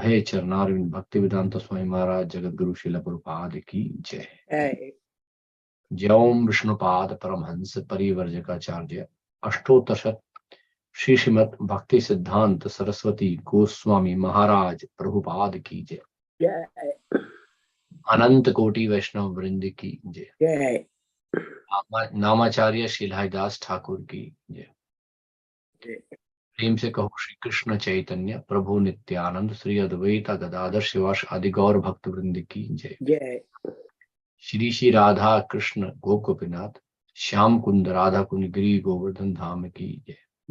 अभय चरणारविंद भक्ति वेदांत स्वामी महाराज जगत गुरु श्रील प्रभुपाद की जय। जय ओम विष्णुपाद परमहंस परिवर्जकाचार्य अष्टोत्तर श्री श्रीमद भक्ति सिद्धांत सरस्वती गोस्वामी महाराज प्रभुपाद की जय। अनंत कोटि वैष्णव वृंद की जय। नामाचार्य शीलादास ठाकुर की जय। प्रेम से कहो श्री कृष्ण चैतन्य प्रभु नित्यानंद श्री अद्वैत गदाधर शिवास आदि गौर भक्त वृंद की जय। श्री श्री राधा कृष्ण गोपिनाथ श्याम कुंद राधा कुंद गिरी गोवर्धन धाम की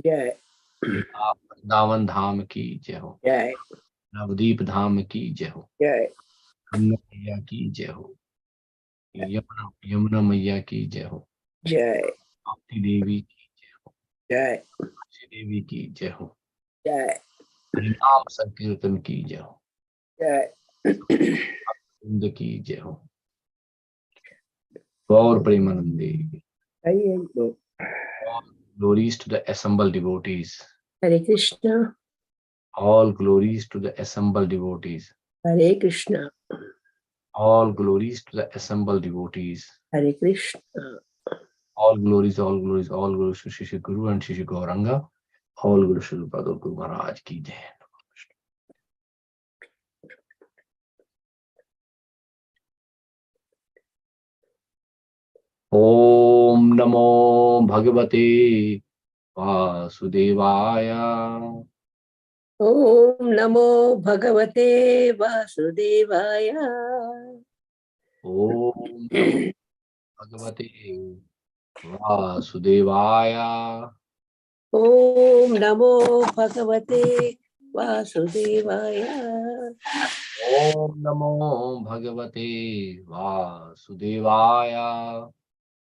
जय। वृंदावन धाम की जय हो। नवदीप धाम की जय हो। गंगा मैया की जय हो। यमुना मैया की जय हो। भक्ति देवी की जय हो। देवी की जय हो। हरिनाम संकीर्तन की जय हो। कुंद की जय हो। गौर प्रेमानंदे। All glories to the assembled devotees. Hare Krishna. All glories to the assembled devotees. Hare Krishna. All glories to the assembled devotees. Hare Krishna. All glories to Shri Guru and Shri Gauranga. All Guru Shri Padma Guru Maharaj ki jai. Om Namo Bhagavate Vasudevaya. Om Namo Bhagavate Vasudevaya. Om Namo Bhagavate Vasudevaya. Om Namo Bhagavate Vasudevaya. Om Namo Bhagavate Vasudevaya.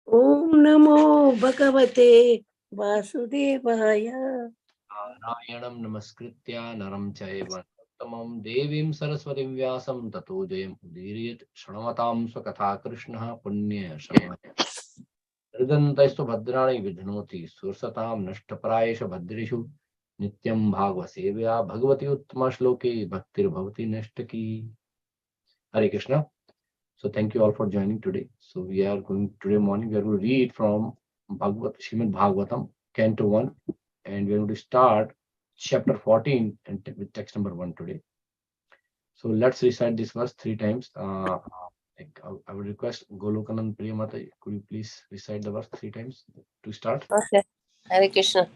Om Namo Bhagavate Vasudevaya. Narayanam namaskritya naram chaiva narottamam devim saraswatim vyasam tato jayam udiriyat shanavatam swakatha krishnah punya shamaya ridantaistu bhadrani vidhnoti sursatam nashtaprayesha bhadrishu nityam bhagava sevya bhagavati uttama shloke bhaktir bhavati nashtaki. Hare Krishna. So thank you all for joining today. So we are going today morning, we are going to read from Srimad Bhagavatam, Canto 1, and we are going to start chapter 14 and with text number 1 today. So let's recite this verse 3 times. I would request Golokanand Priyamata, could you please recite the verse 3 times to start? Okay. Hare Krishna.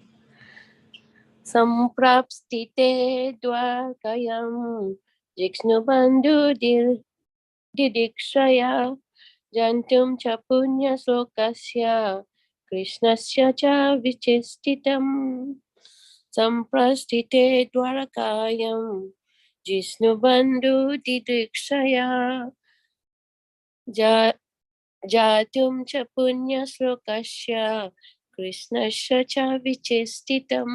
Samprapstite dwarkayam Jixnubandhu didikshaya Jantum cha punya slokasya Krishnasya cha vichistitam Samprastite dwarakayam Jisnubandhu didikshaya Jatum cha punya slokasya Krishnasya cha vichistitam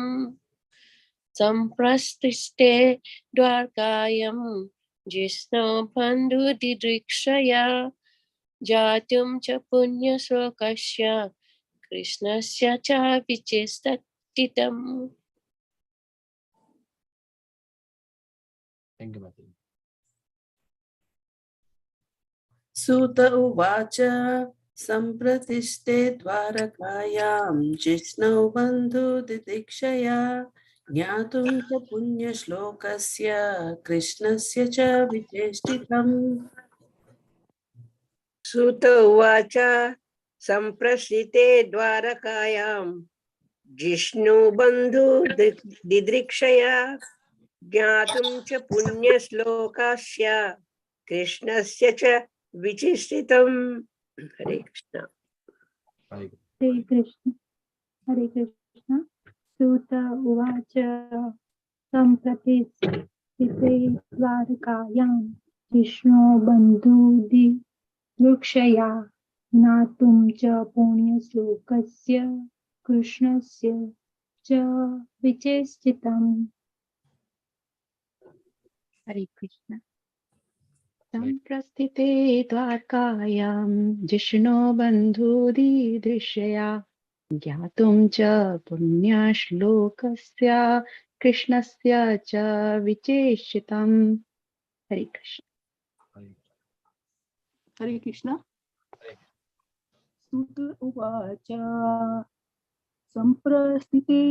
Samprastite dwarkayam Jisnubandhu didikshaya Jatum cha punya slokasya Krishnasya cha vichistitam. Thank you, Mataji. Suta uvacha sampratište dvarakayam jisnau bandhu didikshaya jnatum cha punya shlokasya krishnasya cha vichestitam. Sutta uvacha samprasite dvarakayam Jishnu bandhu didrikshaya Jnatum cha punya slokasya Krishnasya cha vichistitam. Hare Krishna. Hare Krishna. Hare Krishna. Sutta uvacha sampratisite dvarakayam Vishnu bandhu drukshaya natum cha punya slokasya krishnasya cha vichestitam. Hare Krishna. Samprastite dvarkayam Jishno bandhudi drishya Gyatum cha punya shlokasya कृष्णस्य च विचेष्टितम्. हरे कृष्ण. हरे कृष्ण. सूत उवाच सम्प्रस्थिते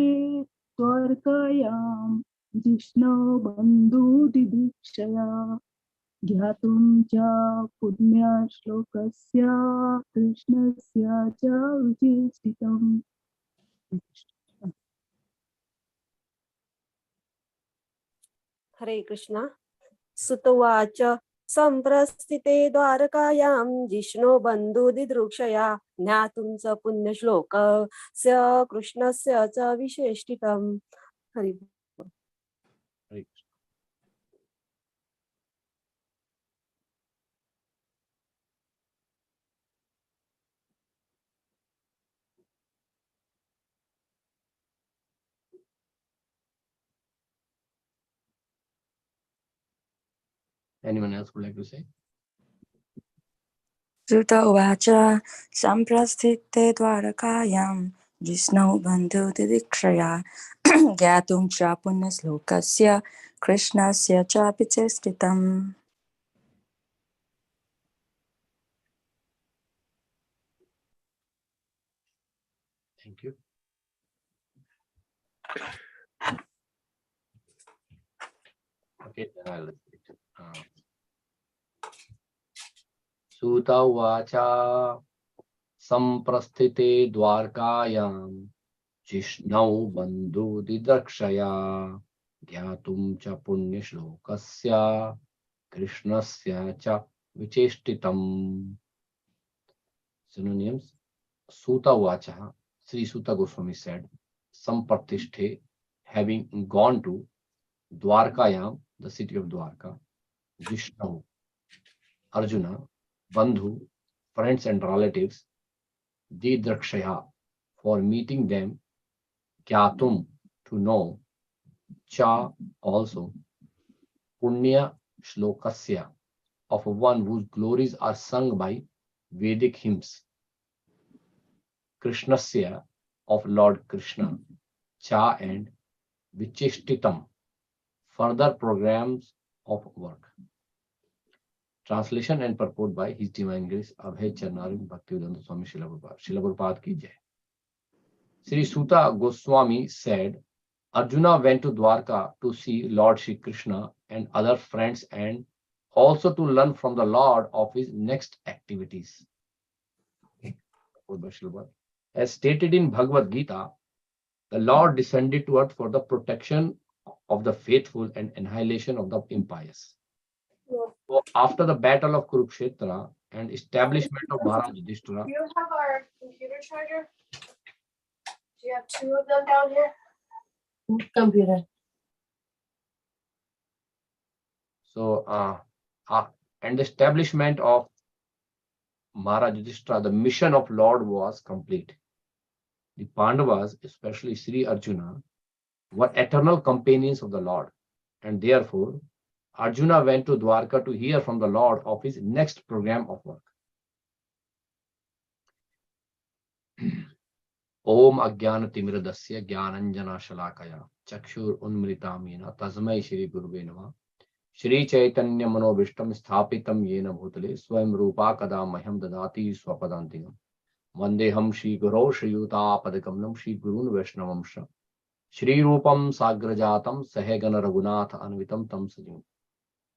द्वारकायां जिष्णो बन्धुदिदीक्षया ज्ञातुं च पुण्यश्लोकस्य कृष्णस्य च विचेष्टितम्. हरे कृष्ण. सुतवाच सम्प्रस्थिते द्वारकायां जिष्णो बन्धुदिदृक्षया ज्ञातुं च पुण्यश्लोकस्य कृष्णस्य च विशेषितम्. Hari Anyone else would like to say? Sutta uvaच samprasthite dvarakayam जिष्णौ बन्धुदिदीक्षया ज्ञातुं च पुण्यश्लोकस्य कृष्णस्य च विचेष्टितम्. Thank you. Okay, then I'll repeat. Suta uvacha samprasthite dwarkayam जिष्णौ बन्धुदिदक्षया ज्ञातुं च पुण्यश्लोकस्य कृष्णस्य च विचेष्टितम्. Synonyms: Suta Vacha, Sri Suta Goswami said, Sampartishte, having gone to Dwarkayam, the city of Dwarka, Jishnu, Arjuna, Bandhu, friends and relatives, Didrakshaya, for meeting them, Kyatum, to know, Cha, also, Punya Shlokasya, of one whose glories are sung by Vedic hymns, Krishnasya, of Lord Krishna, Cha and Vichishtitam, further programs of work. Translation and purport by His Divine Grace Abhay Charnarin Bhaktivedanta Swami Srila Prabhupada. Srila Prabhupada ki jai. Sri Suta Goswami said, Arjuna went to Dwarka to see Lord Shri Krishna and other friends and also to learn from the Lord of his next activities. As stated in Bhagavad Gita, the Lord descended to earth for the protection of the faithful and annihilation of the impious. So after the battle of Kurukshetra and establishment of Maharaj Yudhishthira, Do you have our computer charger? Do you have two of them down here? Computer. so and the establishment of Maharaj Yudhishthira, the mission of Lord was complete. The Pandavas, especially Sri Arjuna, were eternal companions of the Lord, and therefore Arjuna went to Dwarka to hear from the Lord of his next program of work. Om Ajnana Timiradasya Jnananjana Shalakaya Chakshur Unmritam Yena Tasmai Shri Guruve Namah Shri Chaitanya Manobishtam Sthapitam Yena Bhutale Swayam Rupa Kada Mahyam Dadati Swapadantigam Vandeham Shri Guru Shri Yuta Padakamnam Shri Gurun Vaishnavam Shri Rupam Sagrajatam Sahegana Raghunath Anvitam Tam Sajim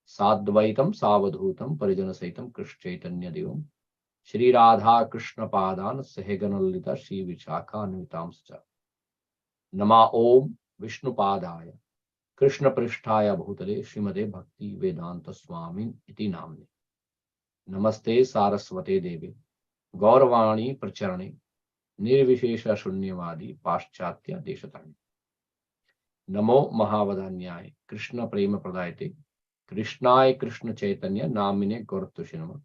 Sadvaitam Savadhutam Parijana Saitam Krishna Chaitanya Devam Shri Radha Krishna Padan Saheganalita Shri Vichaka Anvitam Sacha Nama Om Vishnu Padaya Krishna Prishtaya Bhutale Srimade Bhakti Vedanta Swamin Iti Namne Namaste Saraswate Devi Gauravani Pracharane Nirvishesha Shunyavadi Paschatya Deshatani Namo Mahavadanyaya Krishna Prema Pradayate Krishnaya Krishna Chaitanya Namine Gauratushinama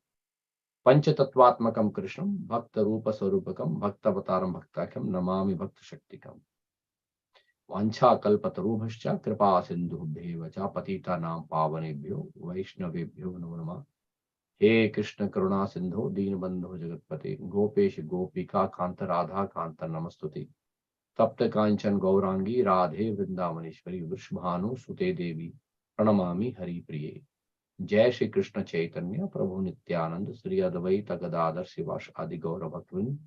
Panchatattvatmakam Krishnam Bhakta Rupa Sarupakam Bhaktavataram Bhaktakyam Namami Bhakta Shaktikam Vancha Kalpatarubhascha Kripa Sindhubheva Cha Patita Nam Pavanebhyo Vaishnavebhyo Namo Namah He Krishna Karuna Sindhu Deenbandhu Jagatpate Gopesh Gopika Kanta Radha Kanta Namastuti तप्त कांचन गौरांगी राधे वृंदावनेश्वरी वृषभानु सुते देवी प्रणमामि हरि प्रिये। जय श्री कृष्ण चैतन्य प्रभु नित्यानंद श्री अद्वैत गदाधर शिवास आदि गौर भक्तवृंद।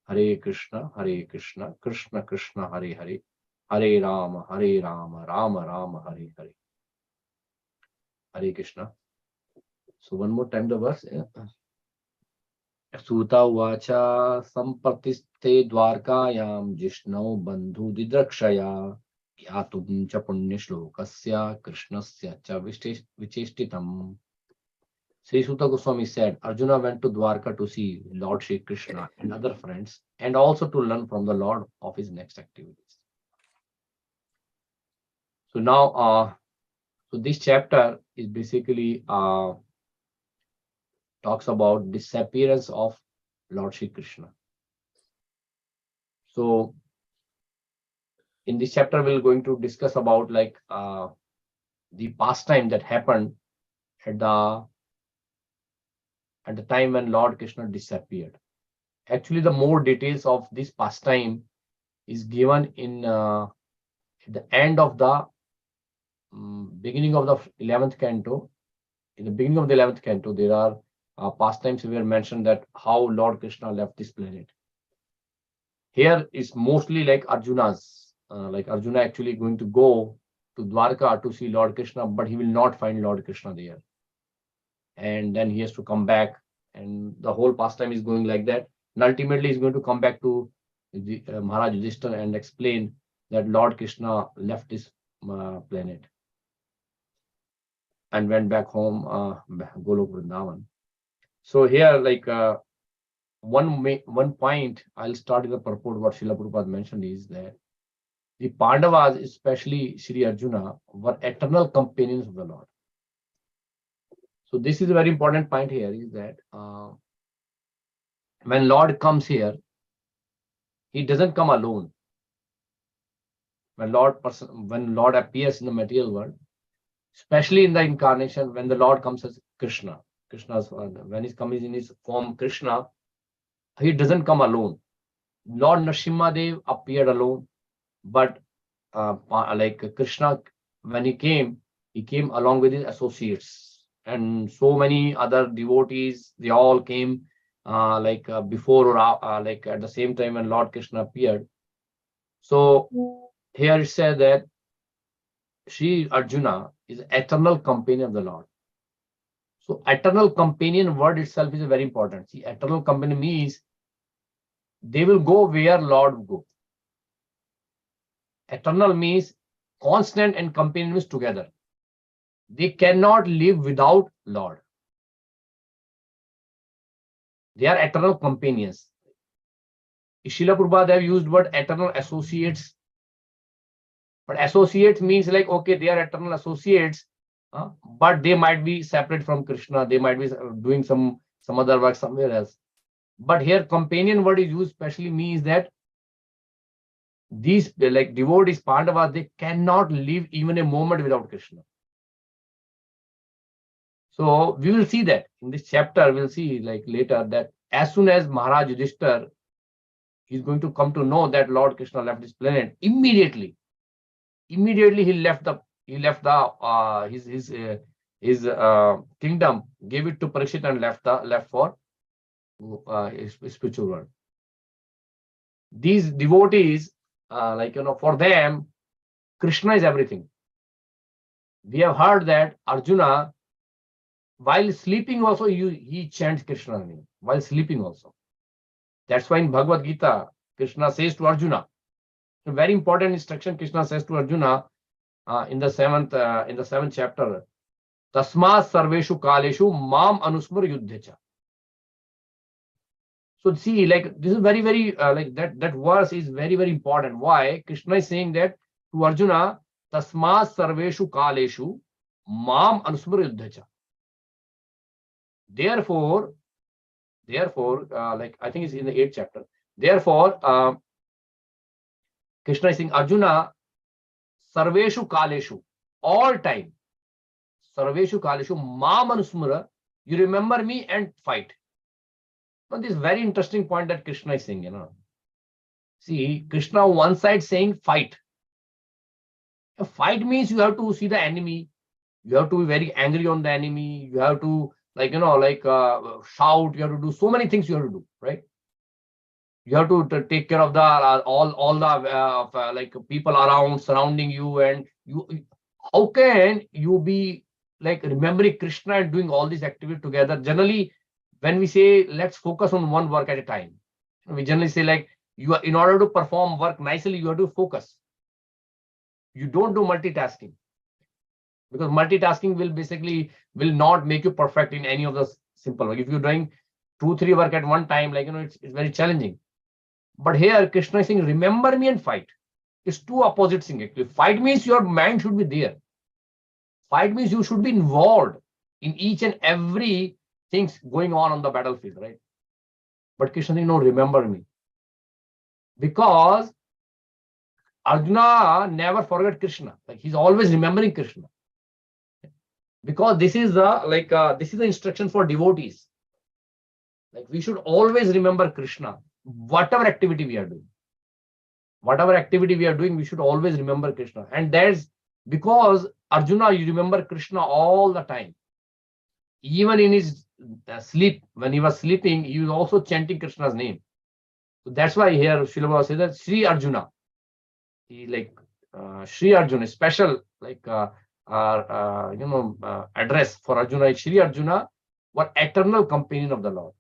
हरे कृष्ण कृष्ण कृष्ण हरे हरे, हरे राम राम राम हरे हरे। हरे Krishna. So one more time the verse. सूता उवाच सम्प्रतिस्थे द्वारकायां जिष्णौ बन्धु दिद्रक्षया ज्ञातुं च पुण्यश्लोकस्य कृष्णस्य च विचेष्टितम्. Sri Suta Goswami said, Arjuna went to Dwarka to see Lord Shri Krishna and other friends, and also to learn from the Lord of his next activities. So now, so this chapter is basically talks about disappearance of Lord Shri Krishna. So in this chapter, we're going to discuss about like the pastime that happened at the time when Lord Krishna disappeared. Actually, the more details of this pastime is given in at the end of the beginning of the 11th canto. In the beginning of the 11th canto, there are pastimes where mentioned that how Lord Krishna left this planet. Here is mostly like Arjuna's, like Arjuna actually going to go to Dwarka to see Lord Krishna, but he will not find Lord Krishna there. And then he has to come back, and the whole pastime is going like that. And ultimately, he's going to come back to the, Maharaj Yudhishthira and explain that Lord Krishna left this planet and went back home, Golok Vrindavan. So here, like one point, I'll start with the purport. What Srila Prabhupada mentioned is that the Pandavas, especially Sri Arjuna, were eternal companions of the Lord. So this is a very important point here, is that when Lord comes here, he doesn't come alone. When Lord appears in the material world, especially in the incarnation, when the Lord comes as Krishna, when he's coming in his form Krishna, he doesn't come alone. Lord Nrsimhadev appeared alone, but like Krishna, when he came along with his associates, and so many other devotees. They all came before or like at the same time when Lord Krishna appeared. So here it says that Sri Arjuna is eternal companion of the Lord. So eternal companion word itself is very important. See, eternal companion means they will go where Lord will go. Eternal means constant, and companion means together. They cannot live without Lord. They are eternal companions. Srila Prabhupada have used word eternal associates. But associates means like, okay, they are eternal associates, but they might be separate from Krishna. They might be doing some other work somewhere else. But here companion word is used specially means that these like devotees, Pandavas, they cannot live even a moment without Krishna. So we will see that in this chapter. We'll see like later that as soon as Maharaj Yudhishthira is going to come to know that Lord Krishna left this planet, immediately he left his kingdom, gave it to Parikshit, and left for his spiritual world. These devotees, for them, Krishna is everything. We have heard that Arjuna, while sleeping also, he chants Krishna name while sleeping also. That's why in Bhagavad Gita, Krishna says to Arjuna, a very important instruction. Krishna says to Arjuna in the seventh chapter, Tasma sarveshu kaleshu mam anusmar yuddhecha. So see, like this is very, very like that verse is very, very important. Why? Krishna is saying that to Arjuna, Tasma sarveshu kaleshu mam anusmar yuddhecha. Therefore, like I think it's in the 8th chapter. Therefore, Krishna is saying, Arjuna, sarveshu kaleshu, all time, sarveshu kaleshu mam anusmara, you remember me and fight. Now, this is very interesting point that Krishna is saying, See, Krishna on one side saying fight. A fight means you have to see the enemy. You have to be very angry on the enemy. You have to shout. You have to do so many things. You have to do, right? You have to take care of the all the people around surrounding you, and you. How can you be like remembering Krishna and doing all these activities together? Generally, when we say let's focus on one work at a time, we generally say like in order to perform work nicely, you have to focus. You don't do multitasking, because multitasking will not make you perfect in any of the simple work. If you're doing 2-3 work at one time, it's very challenging. But here Krishna is saying, remember me and fight. It's two opposite things actually. Fight means your mind should be there. Fight means you should be involved in each and every things going on the battlefield, right? But Krishna is saying, no, remember me. Because Arjuna never forget Krishna. Like he's always remembering Krishna. Because this is the instruction for devotees. Like we should always remember Krishna, whatever activity we are doing. Whatever activity we are doing, we should always remember Krishna. And that's because Arjuna, you remember Krishna all the time. Even in his sleep, when he was sleeping, he was also chanting Krishna's name. So that's why here Srila Prabhupada says that Sri Arjuna. He Sri Arjuna, special address for Arjuna is Sri Arjuna, what eternal companion of the Lord.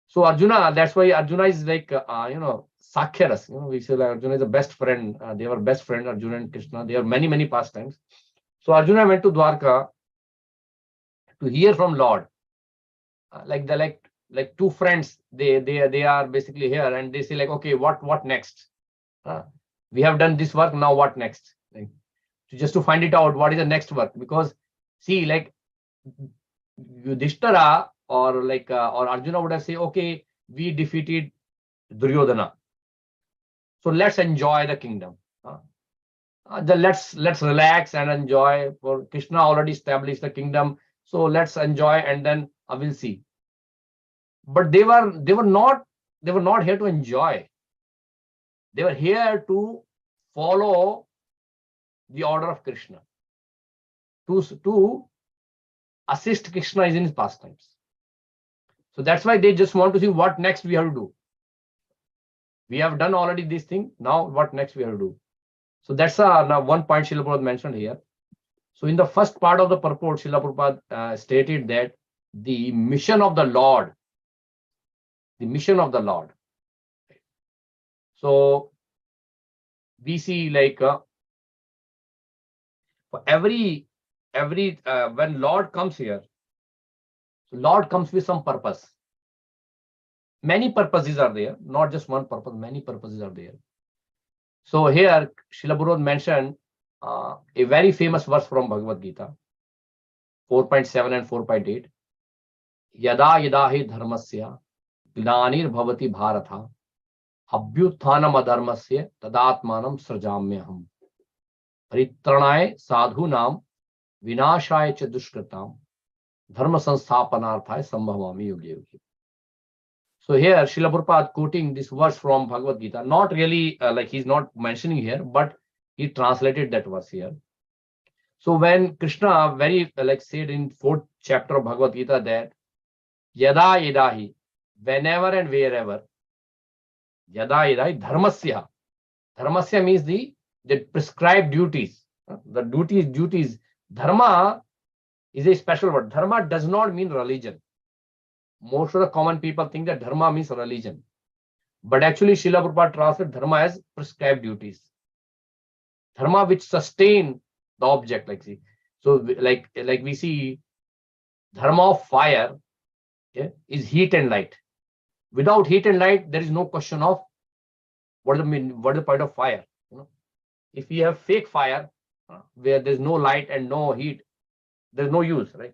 So Arjuna, that's why Arjuna is Sakhyaras. We say like Arjuna is the best friend. They were best friend, Arjuna and Krishna. They have many, many pastimes. So Arjuna went to Dwarka to hear from Lord. Like two friends, they are basically here, and they say like, okay, what next? We have done this work, now what next? Just to find it out, what is the next work? Because see, like Yudhishthira or Arjuna would have said, okay, we defeated Duryodhana, so let's enjoy the kingdom. Let's relax and enjoy. For Krishna already established the kingdom, so let's enjoy, and then I will see. But they were not here to enjoy. They were here to follow the order of Krishna, to assist Krishna in his pastimes. So that's why they just want to see what next we have to do. We have done already this thing. Now what next we have to do? So that's now one point Srila Prabhupada mentioned here. So in the first part of the purport, Srila Prabhupada stated that the mission of the Lord. So we see for every when Lord comes here, Lord comes with some purpose. Many purposes are there, not just one purpose, many purposes are there. So here Srila Prabhupada mentioned a very famous verse from Bhagavad Gita, 4.7 and 4.8. Yada yada hi dharmasya glanir bhavati bharatha abhyuthanam adharmasya tadatmanam srajamyaham paritranaye sadhunam vinashaya cha dushkratam dharma sansthapanarthaya sambhavami yuge yuge. So here Srila Prabhupada quoting this verse from Bhagavad Gita, not really he's not mentioning here, but he translated that verse here. So when Krishna said in 4th chapter of Bhagavad Gita that yada yadahi, whenever and wherever, yada yadahi dharmasya means the prescribed duties. The duties. Dharma is a special word. Dharma does not mean religion. Most of the common people think that dharma means religion. But actually Srila Prabhupada translates dharma as prescribed duties. Dharma which sustain the object, So we see dharma of fire is heat and light. Without heat and light, there is no question of what is the point of fire. If we have fake fire where there's no light and no heat, there's no use, right?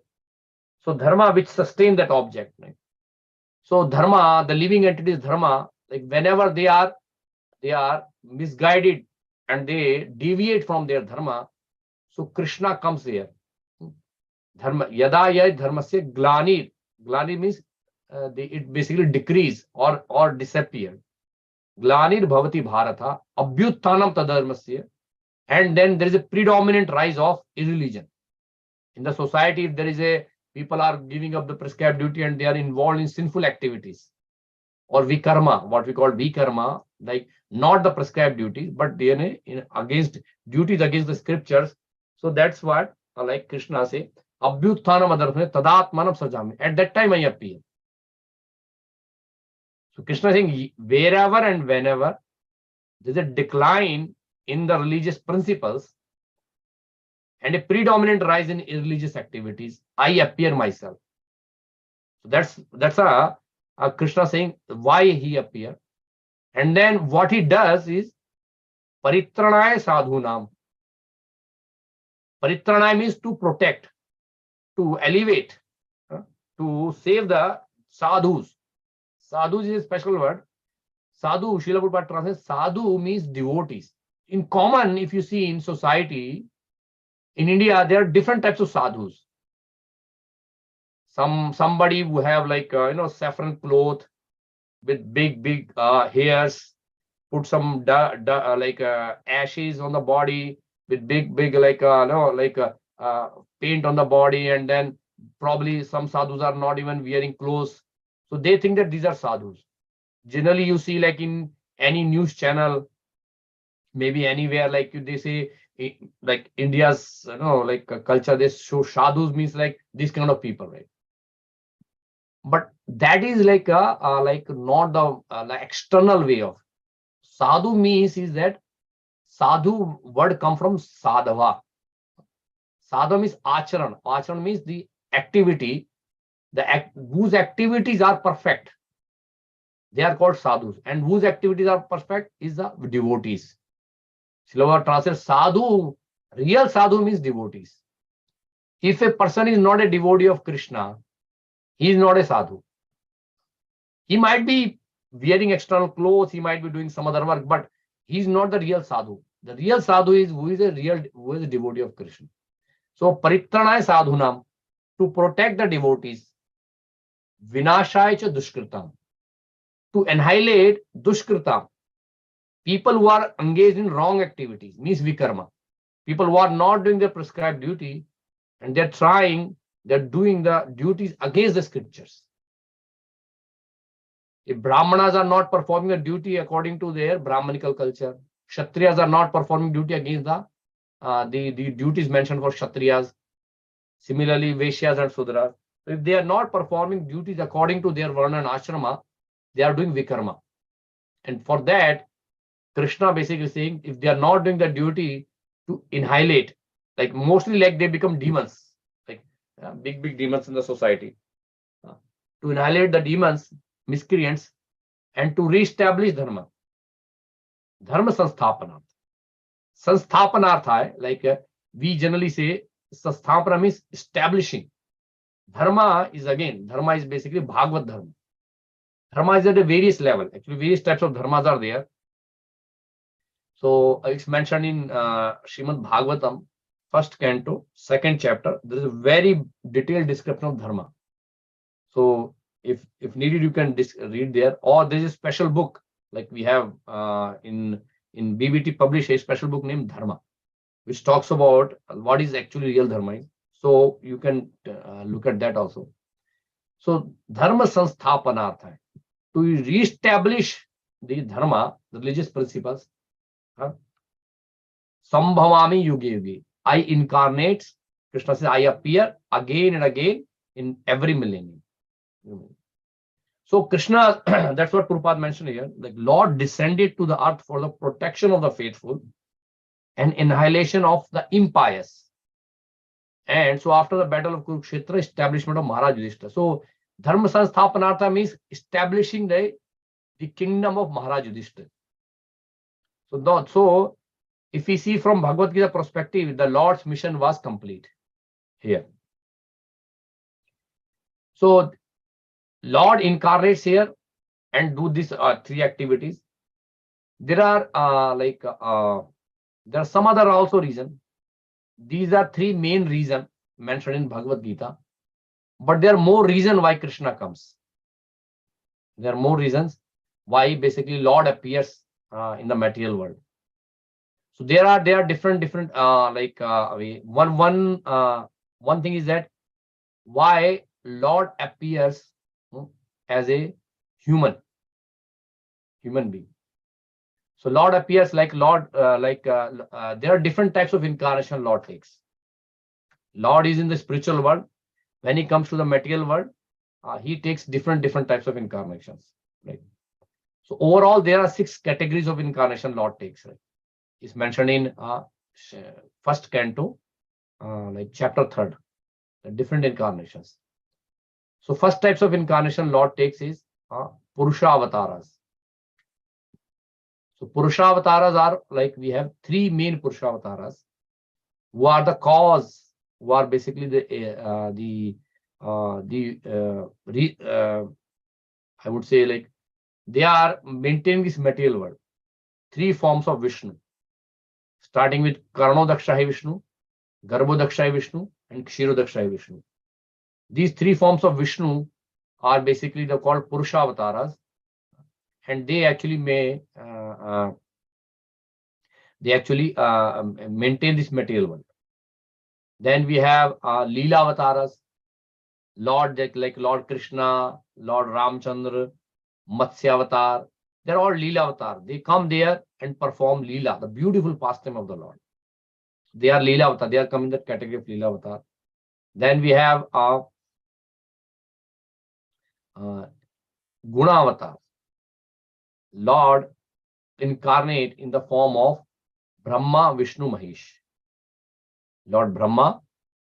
So dharma which sustain that object, right? So dharma, the living entities dharma, whenever they are misguided and they deviate from their dharma, so Krishna comes here. Dharma yada yad dharmasya glanir. Glanir means it basically decrease or disappear. Glanir bhavati bharata abhyuttanam tadharmasya. And then there is a predominant rise of irreligion. In the society, if there is a people are giving up the prescribed duty and they are involved in sinful activities or vikarma, what we call vikarma, like not the prescribed duties, but they are against duties against the scriptures. So that's what like Krishna say, abhyuttanam adarthane tadatmanam sajami. At that time I appear. So Krishna is saying wherever and whenever there is a decline in the religious principles and a predominant rise in irreligious activities, I appear myself. So that's a Krishna saying why he appear. And then what he does is paritranaya sadhunam. Paritranaya means to protect, to elevate, to save the sadhus. Sadhus is a special word. Sadhu, Srila Prabhupada translates, sadhu means devotees. In common, if you see in society, in India, there are different types of sadhus. Somebody who have like saffron cloth with big hairs, put some ashes on the body with big paint on the body, and then probably some sadhus are not even wearing clothes, so they think that these are sadhus. Generally, you see like in any news channel, maybe anywhere, like they say like India's culture, they show sadhus means like this kind of people, right? But that is like not the external way of sadhu means is that sadhu word come from sadhava. Sadhava means acharan. Acharan means the activity, whose activities are perfect. They are called sadhus, and whose activities are perfect is the devotees. Srila translates sadhu, real sadhu means devotees. If a person is not a devotee of Krishna, he is not a sadhu. He might be wearing external clothes, he might be doing some other work, but he is not the real sadhu. The real sadhu is who is a devotee of Krishna. So paritranaya sadhunam, to protect the devotees, vinashaya cha dushkritam, to annihilate dushkritam, people who are engaged in wrong activities, means vikarma. People who are not doing their prescribed duty and they're doing the duties against the scriptures. If Brahmanas are not performing the duty according to their Brahmanical culture, Kshatriyas are not performing duty against the duties mentioned for Kshatriyas. Similarly, Vaishyas and Sudras. If they are not performing duties according to their Varna and Ashrama, they are doing Vikarma. And for that, Krishna basically saying, if they are not doing the duty to annihilate, like mostly like they become demons, like big demons in the society. To annihilate the demons, miscreants, and to re-establish dharma. Dharma sansthapanartha. Sansthapanartha, like we generally say, sanstapana means establishing. Dharma is basically Bhagavad Dharma. Dharma is at a various level. Actually, various types of dharmas are there. So it's mentioned in Srimad Bhagavatam, first canto, second chapter. There is a very detailed description of dharma. So if needed, you can read there, or there is a special book like we have in BBT published a special book named Dharma, which talks about what is actually real dharma. So you can look at that also. So dharma sansthapanartha, to re-establish the dharma, the religious principles. Sambhavami yuge yuge, I incarnate. Krishna says, I appear again and again in every millennium. So Krishna, that's what Prabhupada mentioned here, like Lord descended to the earth for the protection of the faithful and annihilation of the impious. And so after the battle of Kurukshetra, establishment of Maharaj Yudhishthira. So Dharma Sansthapanartha means establishing the kingdom of Maharaj Yudhishthira. So if we see from Bhagavad Gita perspective, the Lord's mission was complete here. So Lord incarnates here and do these three activities. There are there are some other also reason. These are three main reasons mentioned in Bhagavad Gita, but there are more reasons why Krishna comes. There are more reasons why basically Lord appears in the material world. So there are different one thing is that why Lord appears as a human being. So Lord appears like Lord, there are different types of incarnation Lord takes. Lord is in the spiritual world. When he comes to the material world, he takes different types of incarnations. Right. So overall, there are 6 categories of incarnation Lord takes. Right. It's mentioned in first canto, chapter 3rd, the different incarnations. So first types of incarnation Lord takes is Purusha avatars. So Purusha avatars are like, we have 3 main Purusha avatars who are the cause, who are basically I would say, like, they are maintaining this material world. 3 forms of Vishnu, starting with Karnodakshayi Vishnu, Garbhodakshayi Vishnu, and Kshirodakshayi Vishnu. These 3 forms of Vishnu are basically called Purusha avatars, and they actually maintain this material world. Then we have Leela avatars, Lord, like Lord Krishna, Lord Ramchandra, Matsya avatar. They're all Leela avatar. They come there and perform Leela, the beautiful pastime of the Lord. They are Leela avatar. They are coming in the category of Leela avatar. Then we have Guna avatar. Lord incarnate in the form of Brahma, Vishnu, Mahesh. Lord Brahma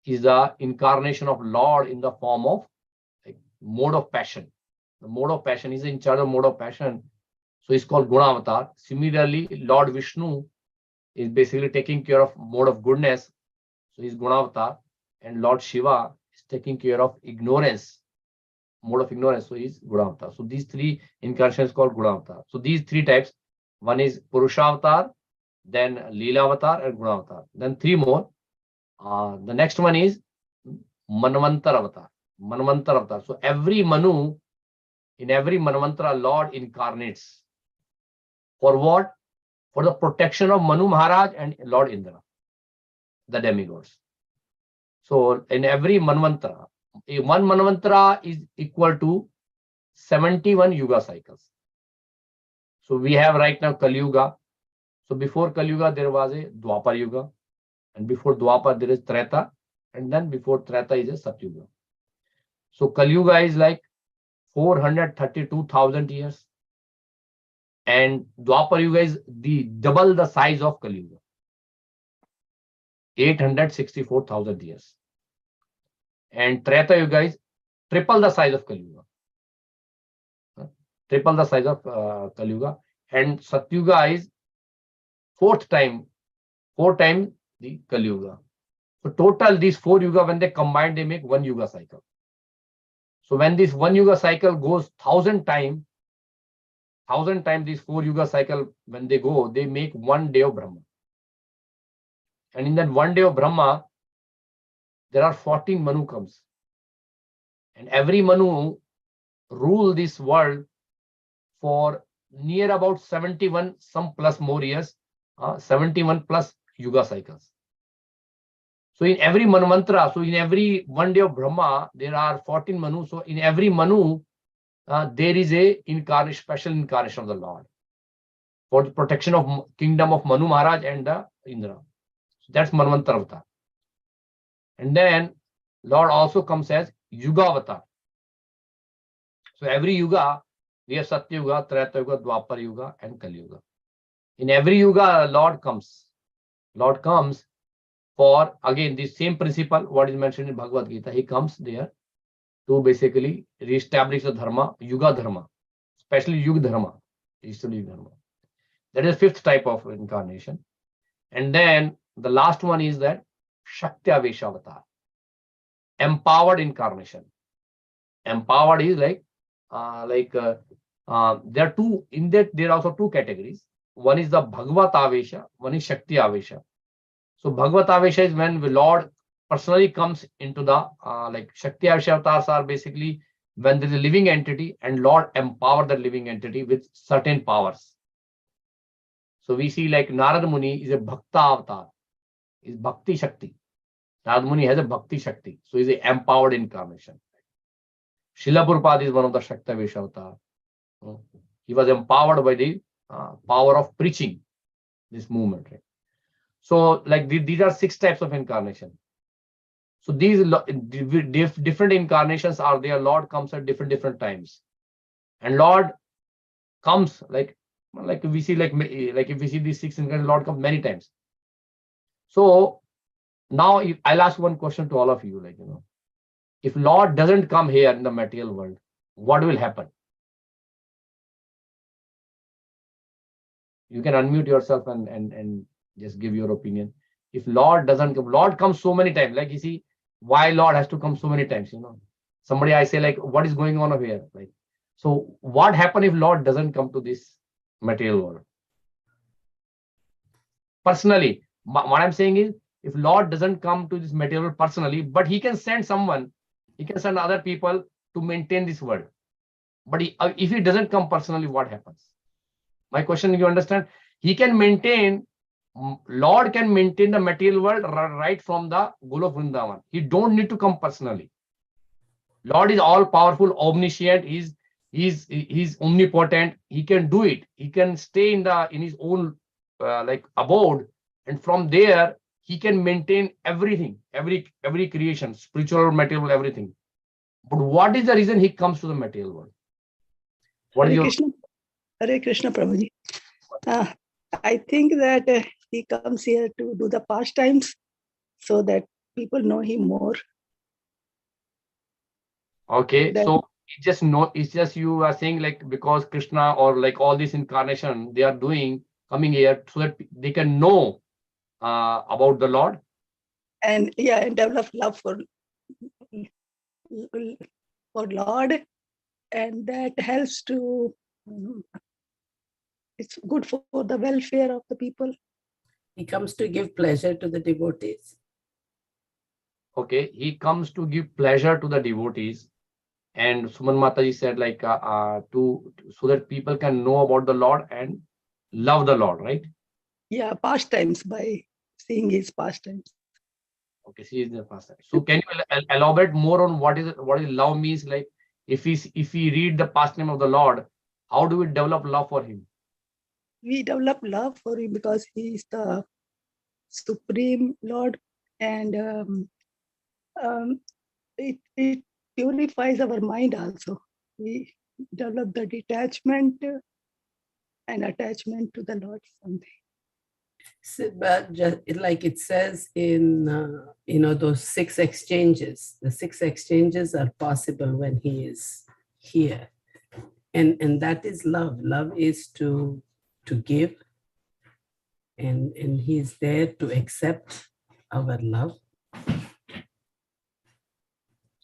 is the incarnation of Lord in the form of mode of passion. The mode of passion is in charge of mode of passion. So it's called Guna avatar. Similarly, Lord Vishnu is basically taking care of mode of goodness. So he's Guna avatar. And Lord Shiva is taking care of ignorance, mode of ignorance. So he's Guna avatar. So these 3 incarnations called Guna avatar. So these 3 types, one is Purusha avatar, then Leela avatar, and Guna avatar. Then 3 more. The next one is Manvantar avatar. Manvantar avatar. So every Manu, in every Manvantara, Lord incarnates. For what? For the protection of Manu Maharaj and Lord Indra, the demigods. So in every Manvantara, one Manvantara is equal to 71 Yuga cycles. So we have right now Kali Yuga. So before Kali Yuga, there was a Dwapar Yuga. And before Dwapar, there is Treta. And then before Treta is a Satyuga. So Kali Yuga is like 432,000 years. And Dwapar Yuga is double the size of Kali Yuga. 864,000 years. And Treta Yuga is triple the size of Kali Yuga. Triple the size of Kali Yuga. And Satyuga is 4 times the Kali Yuga. So total, these 4 Yuga, when they combine, they make 1 Yuga cycle. So when this 1 Yuga cycle goes 1,000 times, these 4 Yuga cycle, when they go, they make 1 day of Brahma. And in that 1 day of Brahma, there are 14 Manu comes. And every Manu rule this world for near about 71, some plus more years, 71 plus Yuga cycles. So in every Manvantara, so in every 1 day of Brahma, there are 14 Manu. So in every Manu, there is a special incarnation of the Lord for the protection of kingdom of Manu Maharaj and the Indra. So that's Manvantara avatar. And then Lord also comes as Yuga avatar. So every Yuga, we have Satya Yuga, Treta Yuga, Dwapar Yuga, and Kali Yuga. In every Yuga, Lord comes. Lord comes for, again, the same principle, what is mentioned in Bhagavad Gita. He comes there to basically re-establish the Dharma, Yuga Dharma, especially Yuga Dharma. That is 5th type of incarnation. And then the last one is that Shakti Avesha avatar, empowered incarnation. Empowered is there are 2, in that there are also 2 categories. One is the Bhagavat Avesha, one is Shakti Avesha. So Bhagavat Avesha is when the Lord personally comes into the, Shakti Avesha avatars are basically when there is a living entity and Lord empower the living entity with certain powers. So we see like Narad Muni is a Bhakta avatar, is Bhakti Shakti. Narad Muni has a Bhakti Shakti, so he's an empowered incarnation. Srila Prabhupada is one of the Shaktavesh avatar. He was empowered by the power of preaching this movement. Right? So like these are 6 types of incarnation. So these different incarnations are there. Lord comes at different times, and Lord comes like we see like if we see these 6 incarnations, Lord comes many times. So now I'll ask one question to all of you, like if Lord doesn't come here in the material world, what will happen? You can unmute yourself and just give your opinion. If Lord doesn't come, Lord comes so many times. Like you see, why Lord has to come so many times? Somebody I say like, what is going on over here? Like, so what happens if Lord doesn't come to this material world? Personally, what I'm saying is, if Lord doesn't come to this material world personally, but he can send someone, he can send other people to maintain this world. But if he doesn't come personally, what happens? My question, you understand? He can maintain, Lord can maintain the material world right from the Golok Vrindavan. He don't need to come personally. Lord is all powerful, omniscient. He's omnipotent. He can do it. He can stay in his own like abode, and from there he can maintain everything, every creation, spiritual, material, everything. But what is the reason he comes to the material world? What is your Hare Krishna, Prabhuji. I think that he comes here to do the pastimes so that people know him more. Okay, so it's just you are saying like because Krishna or like all this incarnation they are coming here so that they can know about the Lord. And and develop love for Lord, and that helps to it's good for the welfare of the people. He comes to give pleasure to the devotees. Okay, he comes to give pleasure to the devotees, and Suman Mataji said like so that people can know about the Lord and love the Lord, right? Yeah, pastimes, by seeing his pastimes. Okay, see the pastime. So can you elaborate more on what is love means? Like if we read the pastime of the Lord, how do we develop love for him? We develop love for him because he is the Supreme Lord, and it purifies our mind also. We develop the detachment and attachment to the Lord something. So, but just like it says in those 6 exchanges, the 6 exchanges are possible when he is here, and that is love. Love is to give, and he is there to accept our love.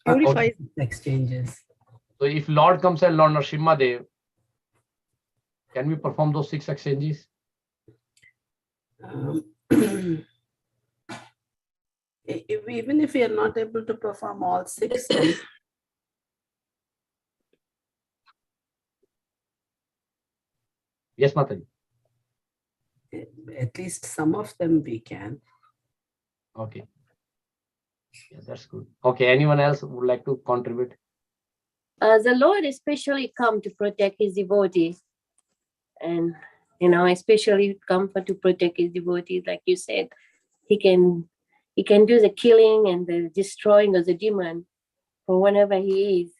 Purifies exchanges. So if Lord comes as Lord Nrsimha Dev, can we perform those 6 exchanges? Even if we are not able to perform all 6, yes, Mataji. At least some of them we can. Okay. Yeah, that's good. Okay, anyone else would like to contribute? The Lord especially come to protect his devotees, and especially come to protect his devotees. Like you said, he can do the killing and the destroying of the demon for whenever he is.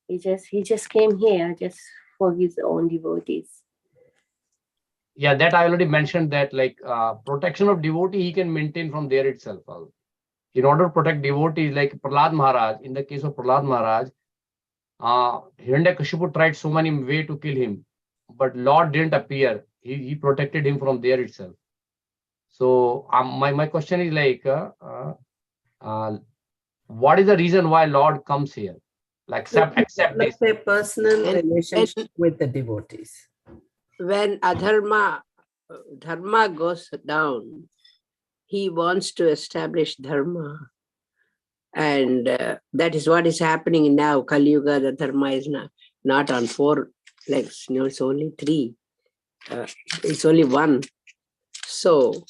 He just came here just for his own devotees. Yeah, that I already mentioned that like protection of devotee he can maintain from there itself. In order to protect devotees, like Prahlad Maharaj, in the case of Prahlad Maharaj, Hiranyakashipu tried so many ways to kill him, but Lord didn't appear. He protected him from there itself. So my question is like, what is the reason why Lord comes here? Like accept this. A personal relationship with the devotees. When dharma goes down, he wants to establish dharma. And that is what is happening now. Kali Yuga, the dharma is not on 4 legs. It's only 3. It's only 1. So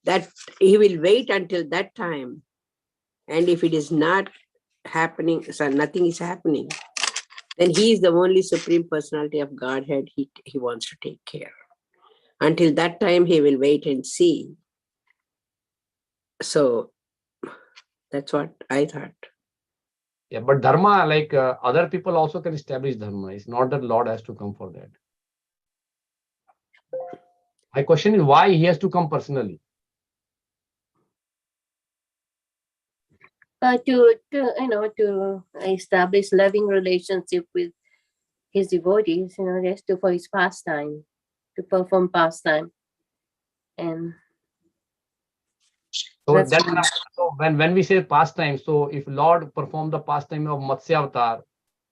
that he will wait until that time. And if it is not happening, so nothing is happening, then he is the only Supreme Personality of Godhead he wants to take care. Until that time, he will wait and see. So that's what I thought. Yeah, but dharma, like other people also can establish dharma. It's not that Lord has to come for that. My question is why he has to come personally? To establish loving relationship with his devotees, just for his pastime, to perform pastime. And so so when we say pastime, so if Lord performed the pastime of Matsya Avatar,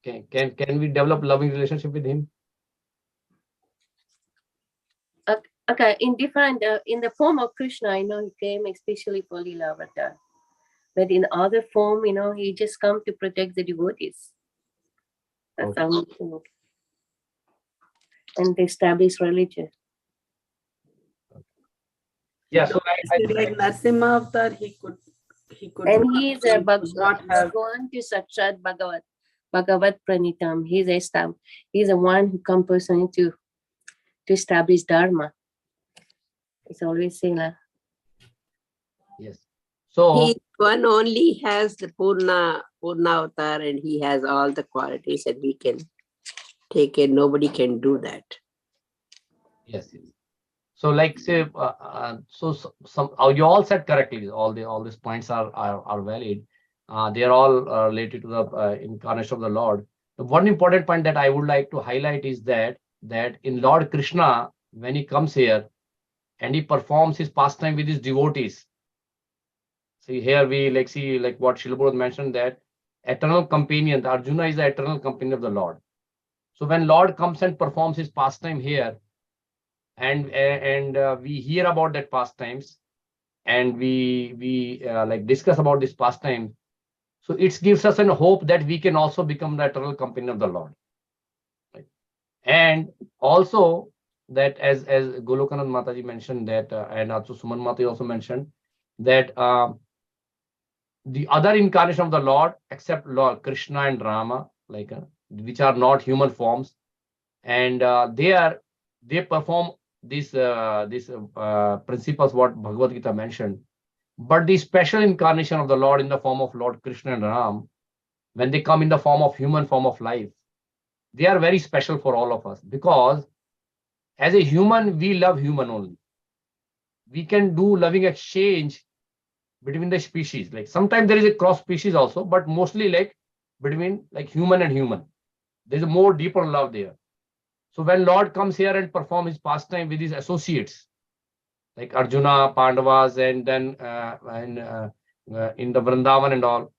can we develop loving relationship with him? Okay, in the form of Krishna, he came especially for Lila Avatar. But in other form, he just come to protect the devotees. That's how and establish religion. Yeah, so like Narasimha Avatar, he could. And he is a Bhagavan to Sakshat Bhagavat Pranitam. He's the one who comes personally to establish Dharma. It's always saying that. Yes. So he one only has the Purna Avatar, and he has all the qualities that we can take it. Nobody can do that. Yes. So like say, you all said correctly. All these points are valid. They are all related to the incarnation of the Lord. The one important point that I would like to highlight is that in Lord Krishna, when he comes here and he performs his pastime with his devotees. See here we see what Srila Prabhupada mentioned, that eternal companion, the Arjuna is the eternal companion of the Lord. So when Lord comes and performs his pastime here, and we hear about that pastimes, and we discuss about this pastime, so it gives us a hope that we can also become the eternal companion of the Lord, right? And also that as Golokanand Mataji mentioned that, and also Suman Mataji also mentioned that the other incarnation of the Lord, except Lord Krishna and Rama, which are not human forms, and they perform these principles what Bhagavad Gita mentioned. But the special incarnation of the Lord in the form of Lord Krishna and Ram, when they come in the form of human form of life, they are very special for all of us, because as a human, we love human only. We can do loving exchange between the species. Sometimes there is a cross species also, but mostly between human and human. There's a more deeper love there. So when Lord comes here and perform his pastime with his associates, like Arjuna, Pandavas, and then in the Vrindavan and all,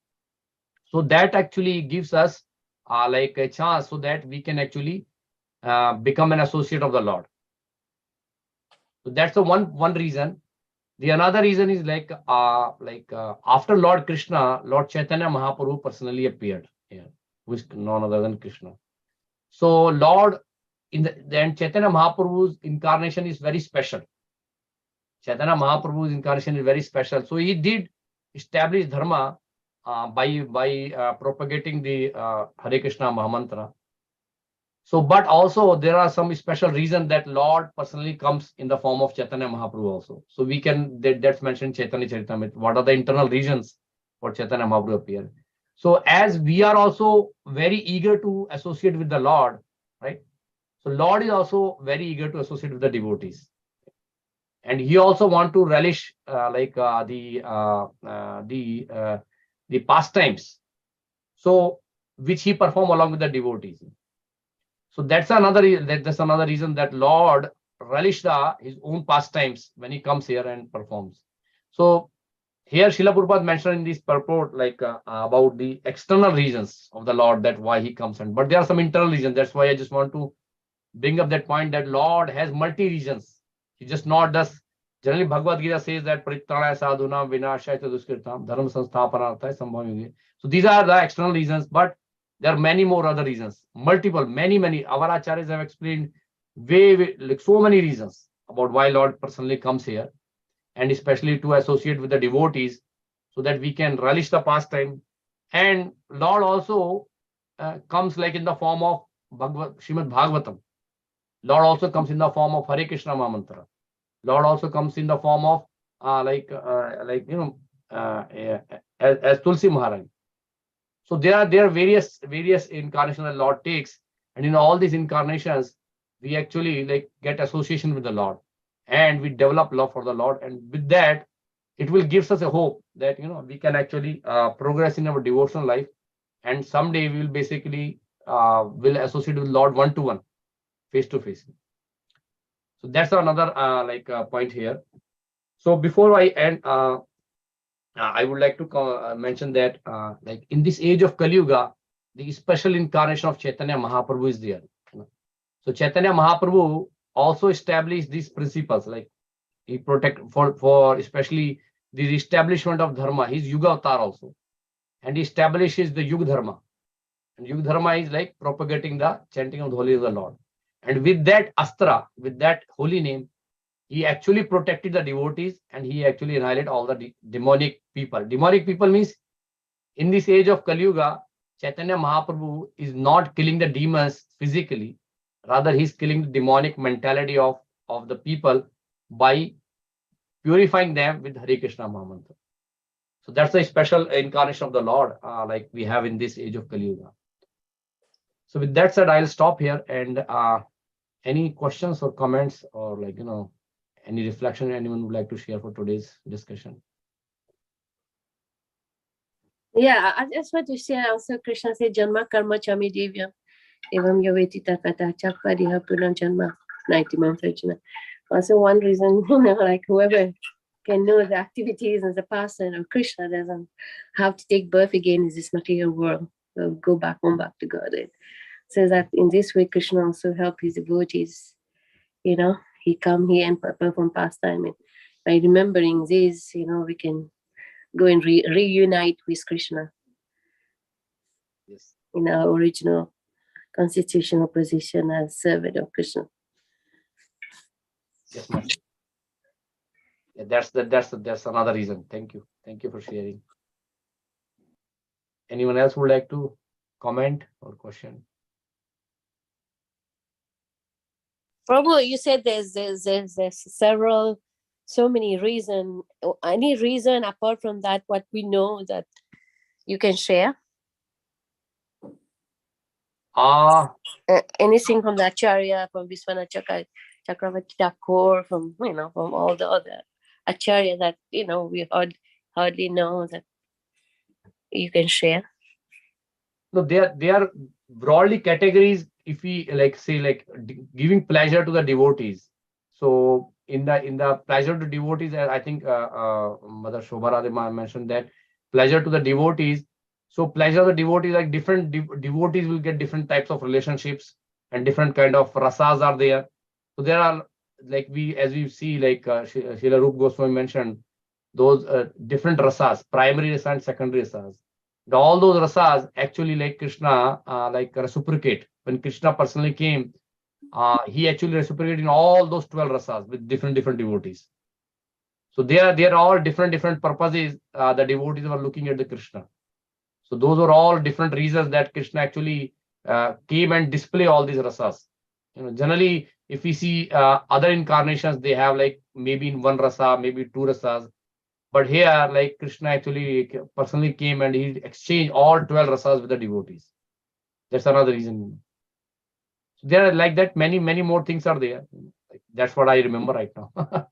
so that actually gives us a chance so that we can actually become an associate of the Lord. So that's the one reason. The another reason is after Lord Krishna, Lord Chaitanya Mahaprabhu personally appeared here, who is none other than Krishna. So Lord, then Chaitanya Mahaprabhu's incarnation is very special. Chaitanya Mahaprabhu's incarnation is very special. So he did establish dharma by propagating the Hare Krishna Mahamantra. So, but also there are some special reasons that Lord personally comes in the form of Chaitanya Mahaprabhu also. So we can, that's mentioned Chaitanya Charitamrita. What are the internal reasons for Chaitanya Mahaprabhu appear? So as we are also very eager to associate with the Lord, right? So Lord is also very eager to associate with the devotees. And he also want to relish the pastimes, so which he perform along with the devotees. So that's another reason that Lord relish his own pastimes when he comes here and performs. So here Srila Prabhupada mentioned in this purport about the external reasons of the Lord, that why he comes, but there are some internal reasons. That's why I just want to bring up that point, that Lord has multi reasons. He just Generally, Bhagavad Gita says that Paritranaya sadhunam vinashaya duskritam dharma sansthapanarthaya sambhavam. So these are the external reasons, but there are many more other reasons. Multiple, many. Our acharyas have explained way like so many reasons about why Lord personally comes here, and especially to associate with the devotees, so that we can relish the pastime. And Lord also comes like in the form of Srimad Bhagavatam. Lord also comes in the form of Hare Krishna Mahamantra. Lord also comes in the form of as Tulsi Maharaj. So there are various incarnations that Lord takes, and in all these incarnations, we actually like get association with the Lord, and we develop love for the Lord, and with that, it will give us a hope that we can actually progress in our devotional life, and someday we will basically will associate with Lord one to one, face to face. So that's another point here. So before I end, I would like to mention that like in this age of Kali Yuga, the special incarnation of Chaitanya Mahaprabhu is there. So Chaitanya Mahaprabhu also established these principles, like he protect for especially the establishment of dharma. He's Yuga Avatar also, and he establishes the Yuga Dharma. And Yuga Dharma is like propagating the chanting of the holy of the Lord. And with that astra, with that holy name, he actually protected the devotees, and he actually annihilated all the demonic people. Demonic people means in this age of Kali Yuga, Chaitanya Mahaprabhu is not killing the demons physically. Rather, he's killing the demonic mentality of the people by purifying them with Hare Krishna Mahamantra. So that's a special incarnation of the Lord, like we have in this age of Kali Yuga. So with that said, I'll stop here. And any questions or comments, or any reflection anyone would like to share for today's discussion? Yeah, I just want to share also. Krishna said, Janma karma chami divyam evam yaveti takata chakadiha punam janma 90 months. Also, one reason, like whoever can know the activities and the past of Krishna doesn't have to take birth again in this material world. They'll go back home, back to God. It says that in this way, Krishna also help his devotees. He come here and perform pastime, and by remembering this, we can go and reunite with Krishna. Yes. In our original constitutional position as servant of Krishna. Yes, ma'am. Yeah, that's another reason. Thank you for sharing. Anyone else would like to comment or question? Prabhu, you said there's so many reasons. Any reason apart from that, what we know that you can share? Anything from the Acharya, from Viswanath Chakravarti Thakur, from from all the other Acharya that we hardly know, that you can share? No, they are broadly categories. If we say giving pleasure to the devotees. So in the pleasure to devotees, I think Mother Shobha Radhe mentioned that pleasure to the devotees. So pleasure of the devotees, like different devotees will get different types of relationships, and different kind of rasas are there. So there are, like as we see, like Srila Rupa Goswami mentioned, those different rasas, primary rasa and secondary rasas. All those rasas actually, like Krishna, reciprocate. When Krishna personally came, he actually reciprocated in all those 12 rasas with different devotees. So they are all different purposes. The devotees were looking at the Krishna. So those are all different reasons that Krishna actually came and display all these rasas. Generally, if we see other incarnations, they have like maybe in one rasa, maybe two rasas. But here, like Krishna actually personally came and he exchanged all 12 rasas with the devotees. That's another reason. So there are like that many more things are there. That's what I remember right now.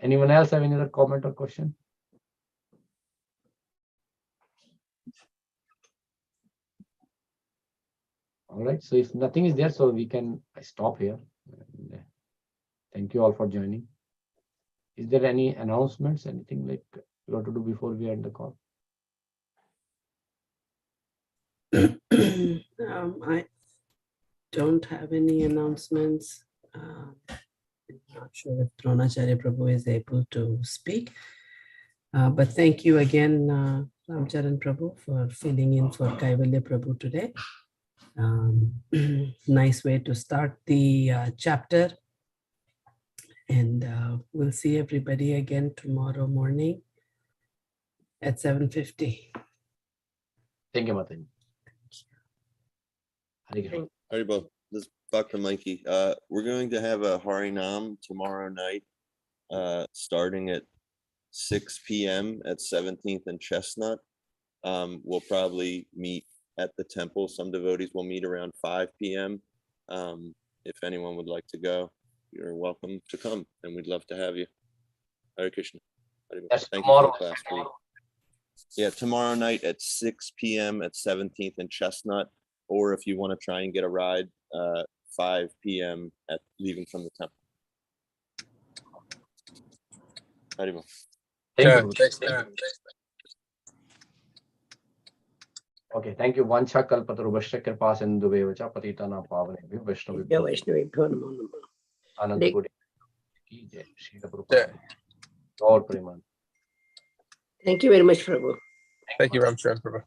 Anyone else have any other comment or question? All right. So if nothing is there, so we can stop here. Thank you all for joining. Is there any announcements, anything like you want to do before we end the call? I don't have any announcements. Not sure if Dronacharya Prabhu is able to speak. But thank you again, Ramcharan Prabhu, for filling in for Kaivalya Prabhu today. Nice way to start the chapter. And we'll see everybody again tomorrow morning at 7:50. Thank you, Mataji. Hare Krishna. Haribol, this is Dr. Mikey. We're going to have a Harinam tomorrow night, starting at 6 p.m. at 17th and Chestnut. We'll probably meet at the temple. Some devotees will meet around 5 p.m. If anyone would like to go, you're welcome to come, and we'd love to have you. Hare Krishna. Haribol. That's Thank you for tomorrow. the class. Yeah, tomorrow night at 6 p.m. at 17th and Chestnut, or if you want to try and get a ride, 5 p.m. at leaving from the temple. Haribol. Thank you. Okay, thank you. Vancha kalpatarubhasya kripa sindhubheva cha patitana pavanebhyo vaishnavibhyo Vaishnavibhyo namo namah. ananta koti ki jai. Srila Prabhupada. Lord Preman. Thank you very much, Prabhu. Thank you, Ramcharan Prabhu.